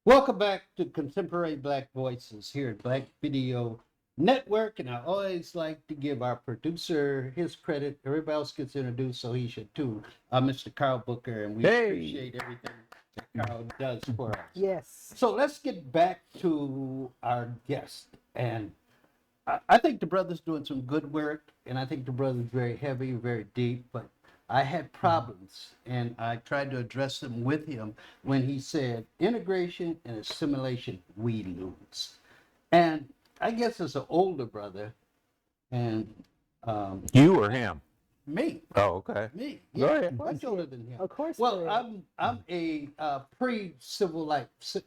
Welcome back to Contemporary Black Voices here at Black Video Network. And I always like to give our producer his credit. Everybody else gets introduced, so he should too. Mr. Carl Booker, and we Hey. appreciate everything that Carl does for us. Yes. So let's get back to our guest. And I think the brother's doing some good work, and I think the brother's very heavy, very deep, but I had problems, and I tried to address them with him when he said integration and assimilation, we lose. And I guess as an older brother, and You or him? me, Oh, okay. me, Go yeah, ahead. much older than him. Of course. Well, there is. I'm a pre-civil rights.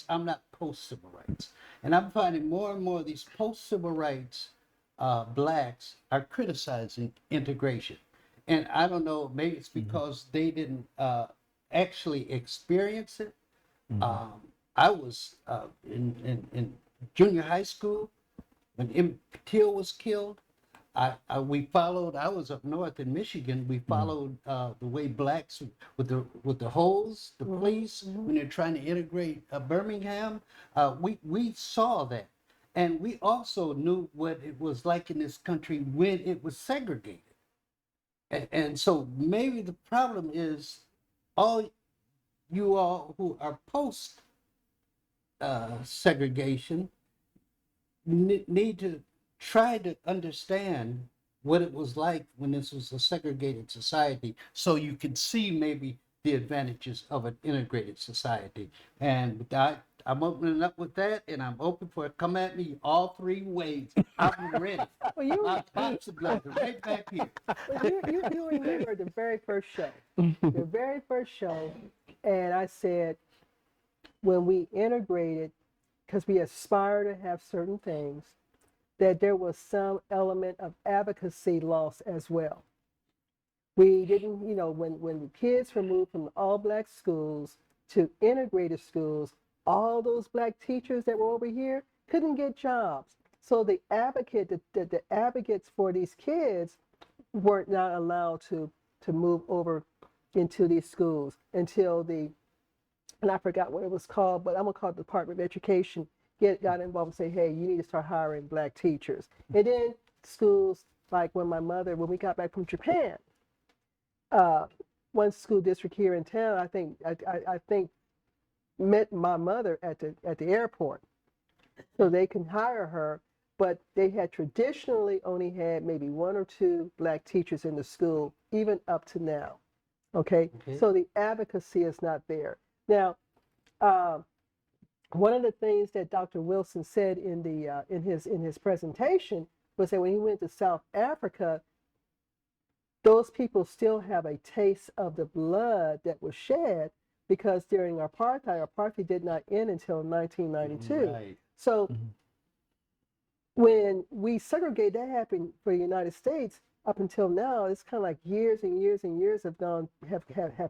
I'm not post-civil rights, and I'm finding more and more of these post-civil rights blacks are criticizing integration, and I don't know. Maybe it's because they didn't actually experience it. I was in junior high school when Emmett Till was killed. We followed. I was up north in Michigan. We followed the way blacks with the hose, the police when they're trying to integrate Birmingham. We saw that, and we also knew what it was like in this country when it was segregated. And so maybe the problem is all you all who are post segregation need to try to understand what it was like when this was a segregated society so you can see maybe the advantages of an integrated society. And with that, I'm opening up with that, and I'm open for it. Come at me all three ways. I'm ready. Well, you, My pops and blood right back here. you remember the very first show, the very first show, and I said when we integrated, because we aspire to have certain things, that there was some element of advocacy loss as well. We didn't, when the kids were moved from all black schools to integrated schools, all those black teachers that were over here couldn't get jobs. So the advocates for these kids weren't not allowed to move over into these schools until and I forgot what it was called, but I'm gonna call it the Department of Education got involved and say, hey, you need to start hiring black teachers. And then schools, like when we got back from Japan, one school district here in town, I think met my mother at the airport, so they can hire her. But they had traditionally only had maybe one or two black teachers in the school, even up to now. Okay, so the advocacy is not there now. One of the things that Dr. Wilson said in his presentation was that when he went to South Africa, those people still have a taste of the blood that was shed because during apartheid did not end until 1992. Right. So when we segregate, that happened for the United States up until now. It's kind of like years and years and years have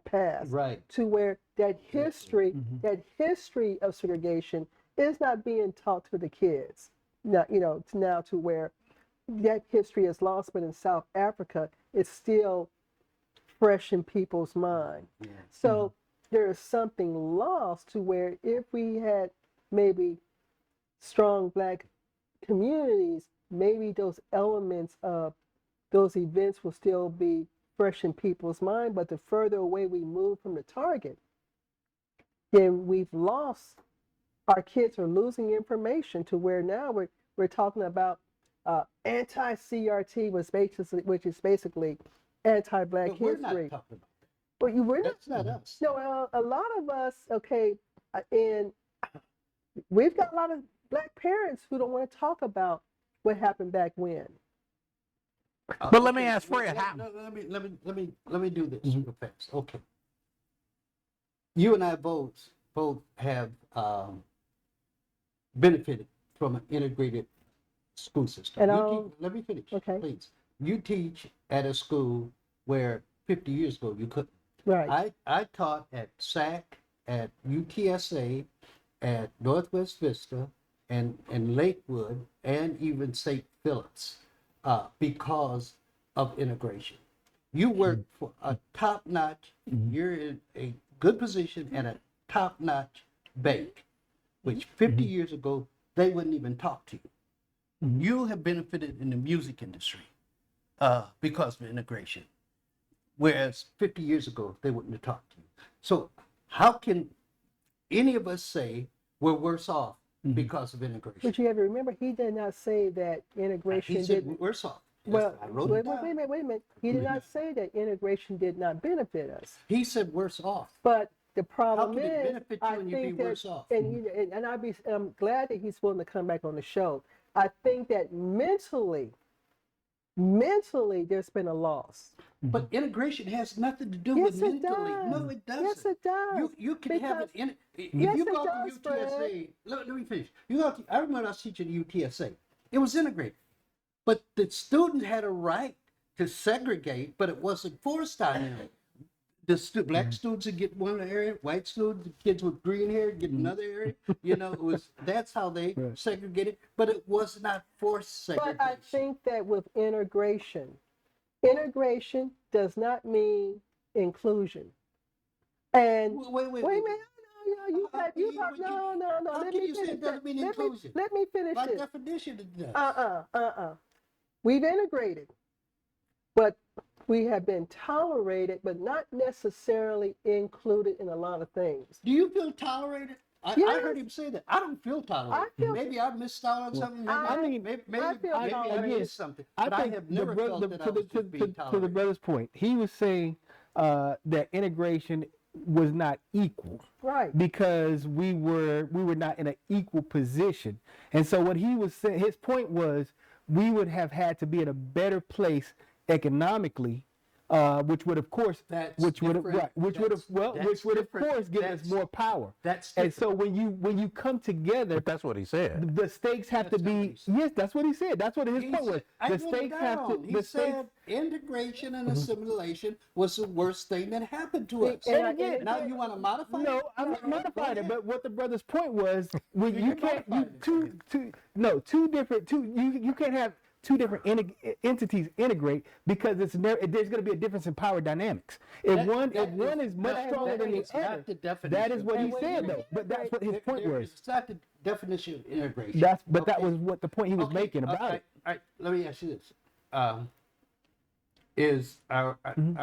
passed. Right. To where that history of segregation is not being taught to the kids. Now, to where that history is lost, but in South Africa, it's still fresh in people's mind. Yeah. So there is something lost to where if we had maybe strong black communities, maybe those elements of those events will still be fresh in people's mind. But the further away we move from the target, then we've lost. Our kids are losing information to where now we're talking about anti-CRT, which is basically anti-black But we're history. not talking about that. But we're not. That's not us. No, a lot of us, okay, and we've got a lot of black parents who don't want to talk about what happened back when. But let me ask Fred, let me do this real fast. Okay. You and I both have benefited from an integrated school system. And let me finish, okay. please. You teach at a school where 50 years ago you couldn't. Right. I taught at SAC, at UTSA, at Northwest Vista, and Lakewood, and even St. Phillips, because of integration. You work for a top-notch, you're in a good position and a top-notch bank, which 50 years ago, they wouldn't even talk to you. You have benefited in the music industry because of integration, whereas 50 years ago, they wouldn't have talked to you. So how can any of us say we're worse off because of integration? But you have to remember, he did not say that integration He said didn't. worse off. Well, I wrote wait, it down. wait a minute. He did not say that integration did not benefit us. He said worse off. But the problem could it is, benefit you I and you be think that, worse off? I'm glad that he's willing to come back on the show. I think that mentally, there's been a loss. But integration has nothing to do Yes, with it mentally. does. No, it doesn't. Yes, it does. You can have it Because- in. If Yes, you it go does, to UTSA, let me finish. You go to, I remember I was teaching at UTSA. It was integrated, but the student had a right to segregate, but it wasn't forced on them. The black students would get one area, white students, kids with green hair get another area. It was that's how they segregated, but it was not forced segregation. But I think that with integration does not mean inclusion. And Wait a wait a minute, no, no. How Let can me you say finish it doesn't mean Let inclusion? let me finish By this. definition, it does. We've integrated, but we have been tolerated, but not necessarily included in a lot of things. Do you feel tolerated? I Yes. heard him say that. I don't feel tolerated. I feel- Maybe I missed out on something. Maybe I I, mean, maybe I feel I tolerated. missed something. I But I think have never felt that I was just being to the tolerated. brother's point, he was saying that integration was not equal Right. because we were not in an equal position. And so what he was saying, his point was, we would have had to be in a better place economically, which would of course, That's which would have different. which would have That's which would of different. course given us That's- more power. That's And so different. when you come together, But that's what he said. the stakes have to That's not what be, he said. yes, that's what he said. That's what his He point was. said- I The wrote it stakes have to, down. He the stakes, said integration and assimilation was the worst thing that happened to us. And again, Now you want to modify no, it? I'm not Go modifying it, ahead. but what the brother's point was, when You you can can't, modify you, it. you can't have two different entities integrate because there's going to be a difference in power dynamics. If one is much stronger than the It's not other, the definition. that is what he wait, said wait, though. But that's what his There- point there- was. It's not the definition of integration. That Okay. was what the point he was Okay, making about all it. right, all right, let me ask you this. Is our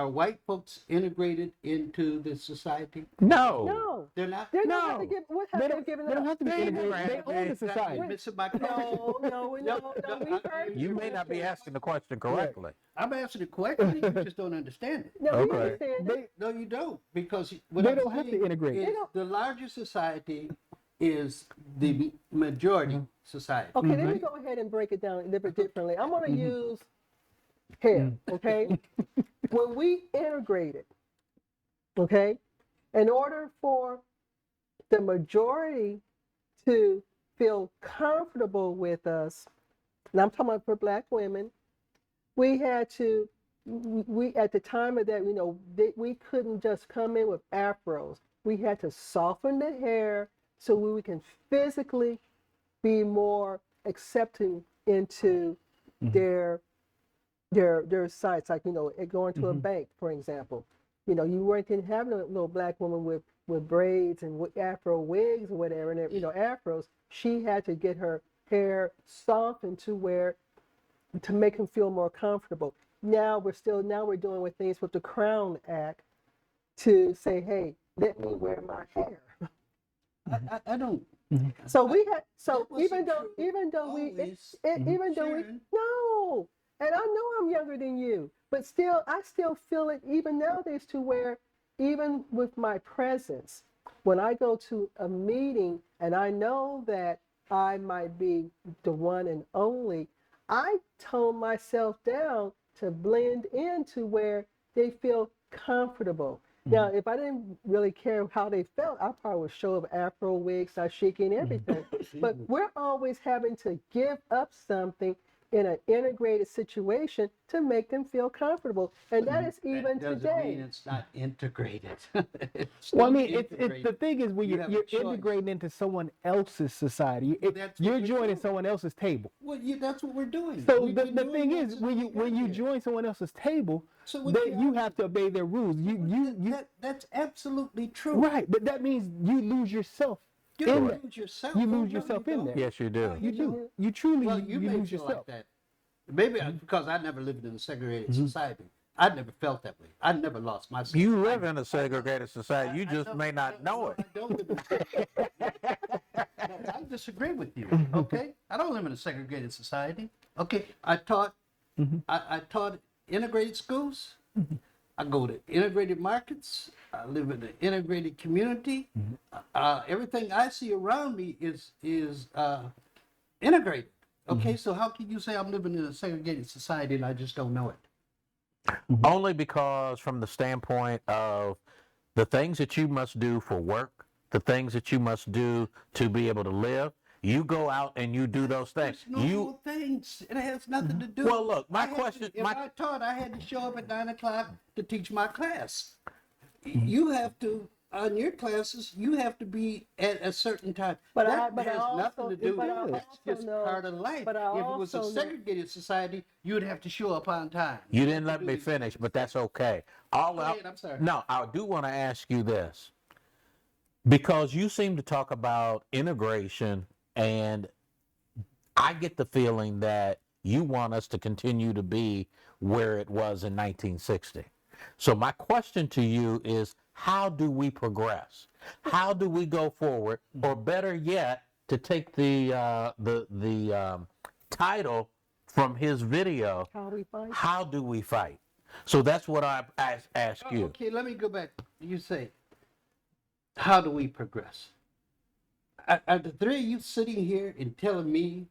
white folks integrated into the society? No. No. They're not? They don't No. have to give. What They have they don't, given they don't up? have to be They integrated. never They had own the to. society. You're missing my question. No. We heard You may not be asking the question correctly. I'm answering the question, you just don't understand it. No, we Okay. understand. They, No, you don't, because what They I'm don't have to saying integrate. is They don't. the larger society is the majority society. Okay, let me go ahead and break it down a little bit differently. I'm going to use hair, okay? When we integrated, okay, in order for the majority to feel comfortable with us, and I'm talking about for black women, we had to, we at the time of that, we couldn't just come in with afros. We had to soften the hair so we can physically be more accepting into their sites, like going to a bank, for example. You weren't having a little black woman with braids and afro wigs or whatever, and afros. She had to get her hair softened to make him feel more comfortable. Now we're doing with things with the Crown Act to say, hey, let me wear my hair. I don't. So we had, That wasn't even though true even though we always, even though we Sharon. no, and I know I'm younger than you, but still I still feel it even nowadays to where even with my presence, when I go to a meeting and I know that I might be the one and only, I tone myself down to blend into where they feel comfortable. Now, if I didn't really care how they felt, I probably would show up afro wigs, sashiki, and everything. But we're always having to give up something in an integrated situation to make them feel comfortable. And that is even That doesn't today. mean it's not integrated. It's Well, I still mean, it's the integrated. thing is when You have a you're choice. integrating into someone else's society, That's what you're we're joining doing. someone else's table. Well, that's what we're doing. So We've the been the doing thing that is since when we you got here. join someone else's table, So what that you you are- have to obey their rules. That's absolutely true. Right, but that means you lose yourself You in don't that. lose yourself. You Oh, lose no, yourself you in don't. there. Yes, you do. No, You do. don't. You truly Well, you may lose feel yourself. like that. Maybe because I never lived in a segregated society. I never felt that way. I never lost myself. You live in a segregated society. You I just may not know it. I don't live in I disagree with you. Okay, I don't live in a segregated society. Okay, I taught integrated schools. I go to integrated markets. I live in an integrated community. Everything I see around me is integrated. Okay, so how can you say I'm living in a segregated society and I just don't know it? Only because from the standpoint of the things that you must do for work, the things that you must do to be able to live, you go out and you do those things. It's normal things. It has nothing to do. Well, look, my I had to- question- If my- I taught, I had to show up at 9 o'clock to teach my class. You have to on your classes. You have to be at a certain time. But that I has also- nothing to do but with I it. That's also just know- part of life. but I If it was a also know- segregated society, you would have to show up on time. You didn't let me finish, but that's okay. Go ahead, I'm sorry. No, I do want to ask you this. Because you seem to talk about integration, and I get the feeling that you want us to continue to be where it was in 1960. So my question to you is, how do we progress? How do we go forward? Or better yet, to take the title from his video, How we fight. how do we fight? So that's what I ask you. Okay, let me go back. You say, how do we progress? Are the three of you sitting here and telling me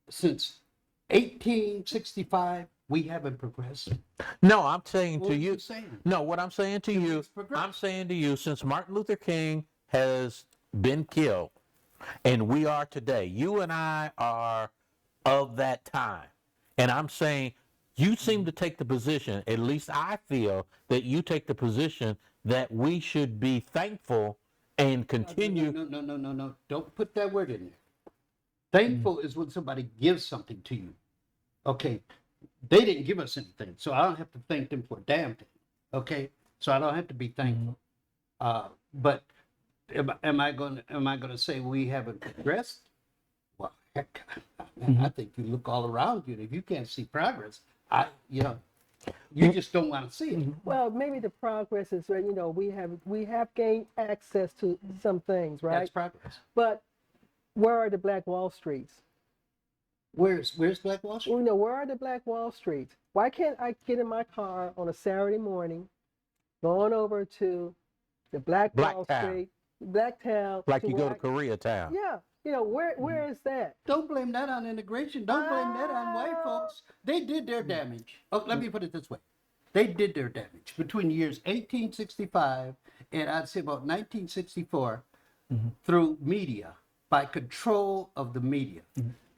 since 1865 we haven't progressed? No, I'm saying What to are you. you saying? No, what I'm saying to you, it's progressed. I'm saying to you, since Martin Luther King has been killed, and we are today, you and I are of that time. And I'm saying you seem to take the position, at least I feel that you take the position that we should be thankful and continue. No. Don't put that word in there. Thankful is when somebody gives something to you. Okay, they didn't give us anything, so I don't have to thank them for a damn thing. Okay, so I don't have to be thankful. But am I going to say we haven't progressed? Well, heck, I think you look all around you, and if you can't see progress, you just don't want to see it. Well, maybe the progress is, we have gained access to some things, right? That's progress. But where are the Black Wall Streets? Where's Black Wall Street? Where are the Black Wall Streets? Why can't I get in my car on a Saturday morning, going over to the Black Wall Blacktown. Street, Blacktown? Like you go where to Koreatown. Yeah, where is that? Don't blame that on integration. Don't blame that on white folks. They did their damage. Oh, let me put it this way. They did their damage between the years 1865 and I'd say about 1964 through media, by control of the media.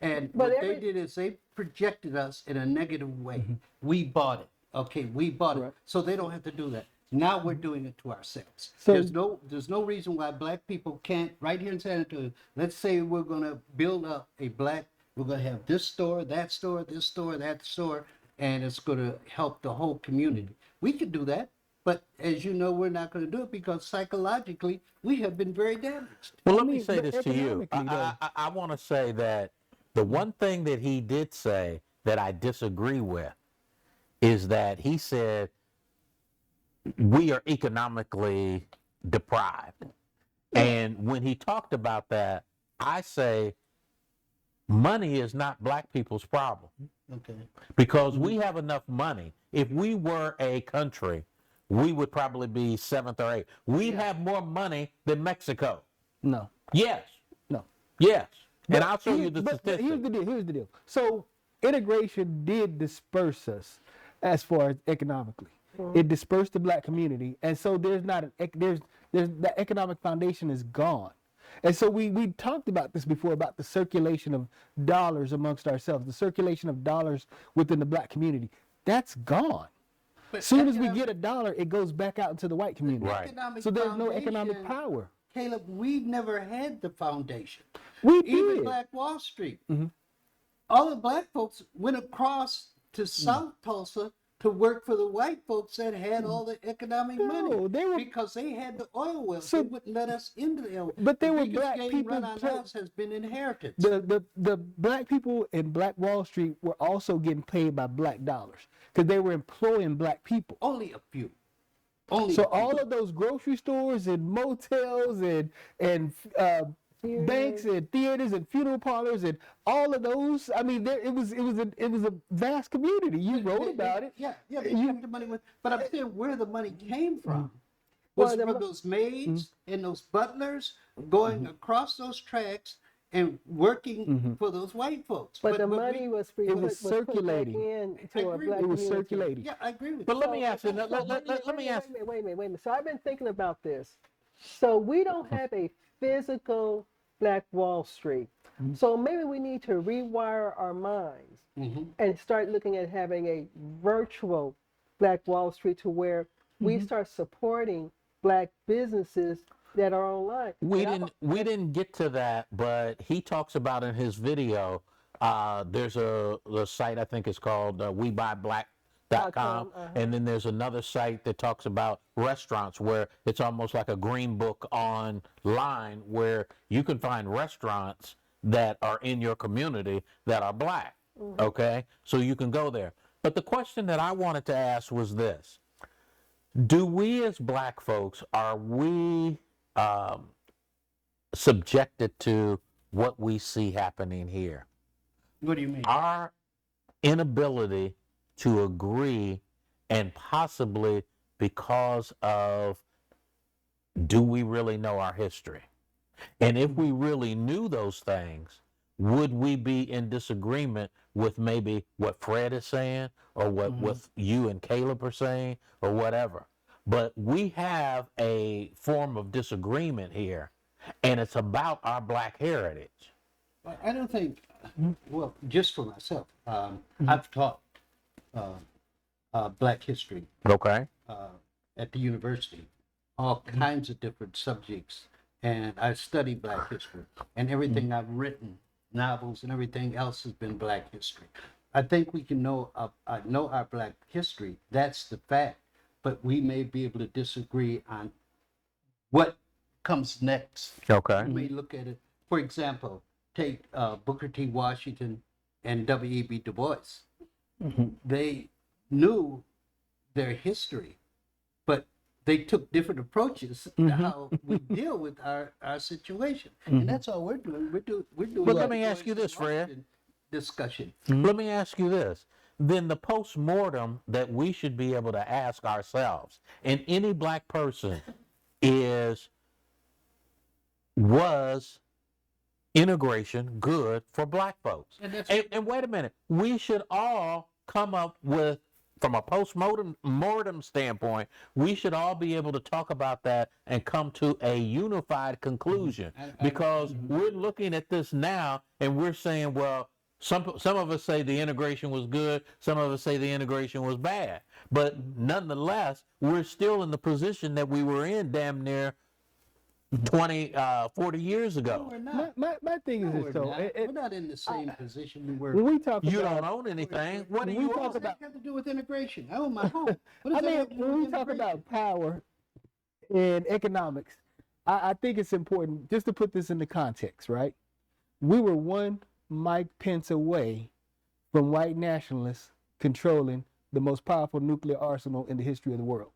And But what they did is they projected us in a negative way. We bought it. Okay, we bought it. So they don't have to do that. Now we're doing it to ourselves. So- There's no reason why black people can't, right here in San Antonio, let's say we're gonna build up we're gonna have this store, that store, this store, that store, and it's gonna help the whole community. We could do that, but as you know, we're not gonna do it because psychologically, we have been very damaged. Well, let I me mean, say but this to you. economically, though. I want to say that the one thing that he did say that I disagree with is that he said we are economically deprived. And when he talked about that, I say money is not black people's problem Okay. because we have enough money. If we were a country, we would probably be 7th or 8th. We have more money than Mexico. No, Yes. no. Yes. And But I'll show you here- the but statistics. Here's the deal. So integration did disperse us as far as economically. It dispersed the black community, and so there's not the economic foundation is gone. And so we talked about this before, about the circulation of dollars amongst ourselves, the circulation of dollars within the black community. That's gone. But Soon as we economic- get a dollar, it goes back out into the white community. Right. economic So there's no foundation, economic power. Caleb, we never had the foundation. We Even did. Black Wall Street. Mm-hmm. All the black folks went across to Mm. South Tulsa to work for the white folks that had all the economic money. No, they were- because they had the oil wells. So- they wouldn't let us into the oil. But they the were biggest black game people run on play- us has been inheritance. The black people in Black Wall Street were also getting paid by black dollars because they were employing black people. Only a few. Only So a few. all of those grocery stores and motels and banks and theaters and funeral parlors and all of those, I mean, it was a vast community. You wrote about it. Yeah, they You- kept the money with. But I'm saying where the money came from Well, was the from mo- those maids and those butlers going across those tracks and working for those white folks. But the we- money was It was put back circulating. in I to a agree black with It was community. circulating. Yeah, I agree with But you. let me ask you. Let Wait me a ask. minute, wait a minute. So I've been thinking about this. So we don't have a physical Black Wall Street. So maybe we need to rewire our minds and start looking at having a virtual Black Wall Street to where we start supporting black businesses that are online. We And didn't get to that, but he talks about in his video. There's a site I think it's called WeBuyBlack.com, and then there's another site that talks about restaurants where it's almost like a green book online where you can find restaurants that are in your community that are black. Okay, so you can go there. But the question that I wanted to ask was this: do we as black folks, are we subjected to what we see happening here? What do you mean? Our inability to agree, and possibly because of, do we really know our history? And if we really knew those things, would we be in disagreement with maybe what Fred is saying or what you and Caleb are saying or whatever? But we have a form of disagreement here, and it's about our black heritage. I don't think, well, just for myself, I've taught black history Okay. at the university, all kinds of different subjects. And I study black history, and everything I've written, novels and everything else, has been black history. I think we can know our black history. That's the fact. But we may be able to disagree on what comes next. Okay. We may look at it, for example, take Booker T. Washington and W.E.B. Du Bois. They knew their history, but they took different approaches to how we deal with our situation. And that's all we're doing. We're doing. But let me ask you this, Fred. Washington discussion. Let me ask you this. Then the post-mortem that we should be able to ask ourselves, and any black person, is, was integration good for black folks? And wait a minute, we should all come up with, from a post-mortem standpoint, we should all be able to talk about that and come to a unified conclusion. Because we're looking at this now and we're saying, well, some of us say the integration was good, some of us say the integration was bad. But nonetheless, we're still in the position that we were in damn near 40 years ago. We're not. My thing is No, this, we're though. not. We're not in the same position we were. When we talk You about, don't own anything. What do when we you talk own? What does that have to do with integration? I own my home. What does I that mean, have to do when we with talk integration? about power and economics, I think it's important just to put this into context, right? We were one Mike Pence away from white nationalists controlling the most powerful nuclear arsenal in the history of the world.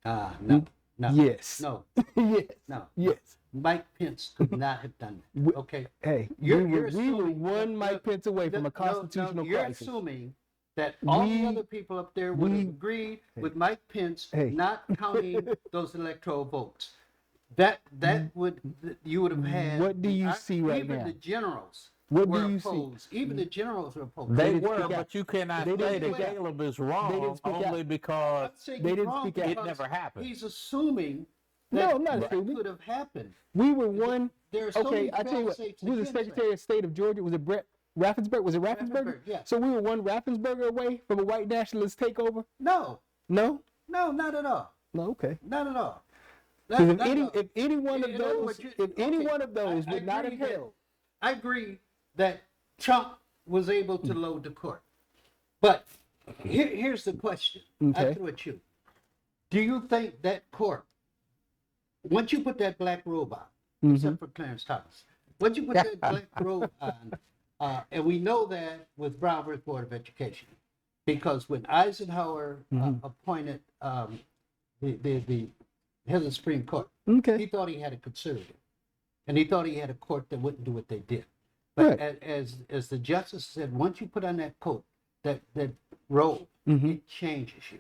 No. Yes. No. yes. No. Yes. Mike Pence could not have done that. Okay. Hey, You're we were assuming- one Mike Pence away from a No, constitutional you're crisis. assuming that all the We- other people up there would have we- agreed with Mike Pence Hey. not counting those electoral votes. That would you would have had. What do you see right even now? the generals What were do you see? opposed. Even the generals were opposed. They didn't were, speak out. but you cannot They didn't say that speak out. Caleb is They wrong didn't speak out. only because I'm saying They he's didn't wrong speak out. it because never happened. He's assuming No, that I'm not that assuming. could have happened. We were one. There are so Okay, many I tell you what. fail-safes Who was the against that. Secretary of State of Georgia? Was it Brett Raffensperger? Was it Raffensperger? Raffensperger, yeah. So we were one Raffensperger away from a white nationalist takeover. No, No. no, not at all. No. Okay. Not at all. Because if Not at all. if any one of In other those, words, if any okay, one of those I would not have agree that- held, I agree that Trump was able to load the court. But here's the question. I Okay. threw at you. Do you think that court, once you put that black robe on, except for Clarence Thomas, once you put that black robe on, and we know that with Brown versus Board of Education, because when Eisenhower appointed the head of the Supreme Court, okay, he thought he had a conservative, and he thought he had a court that wouldn't do what they did. But Right. as the justice said, once you put on that coat, that robe, it changes you.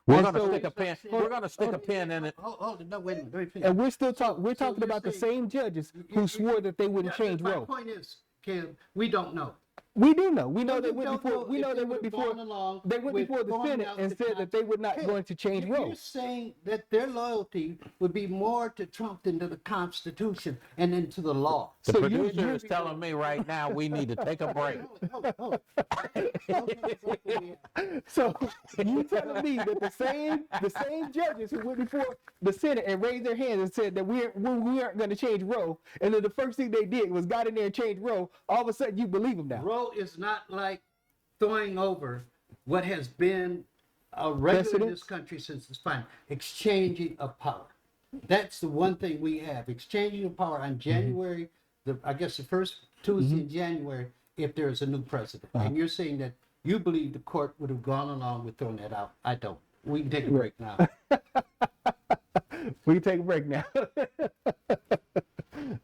We're And going to so- stick a pin. We're going to stick a pin in it. Hold it. No, wait a minute. Let me finish. and we're still talking. We're So talking you're about the saying- same judges who swore that they wouldn't change My Roe. point is, Caleb, we don't know. We do know. We know No, they you went don't before. know We if know they they went would've before. gone along They went with before the throwing Senate out and the said that they were not Caleb, going to change you're Roe. saying that their loyalty would be more to Trump than to the Constitution and then to the law. The So producer is telling me right now we need to take a break. Hold it. So you telling me that the same judges who went before the Senate and raised their hands and said that we aren't going to change Roe, and then the first thing they did was got in there and changed Roe. All of a sudden, you believe them now. Roe is not like throwing over what has been a regular in Precedence? this country since it's fine. Exchanging of power. That's the one thing we have. Exchanging of power on January, I guess the first Tuesday in January, if there is a new president. And you're saying that you believe the court would have gone along with throwing that out. I don't. We can take a break now. We can take a break now.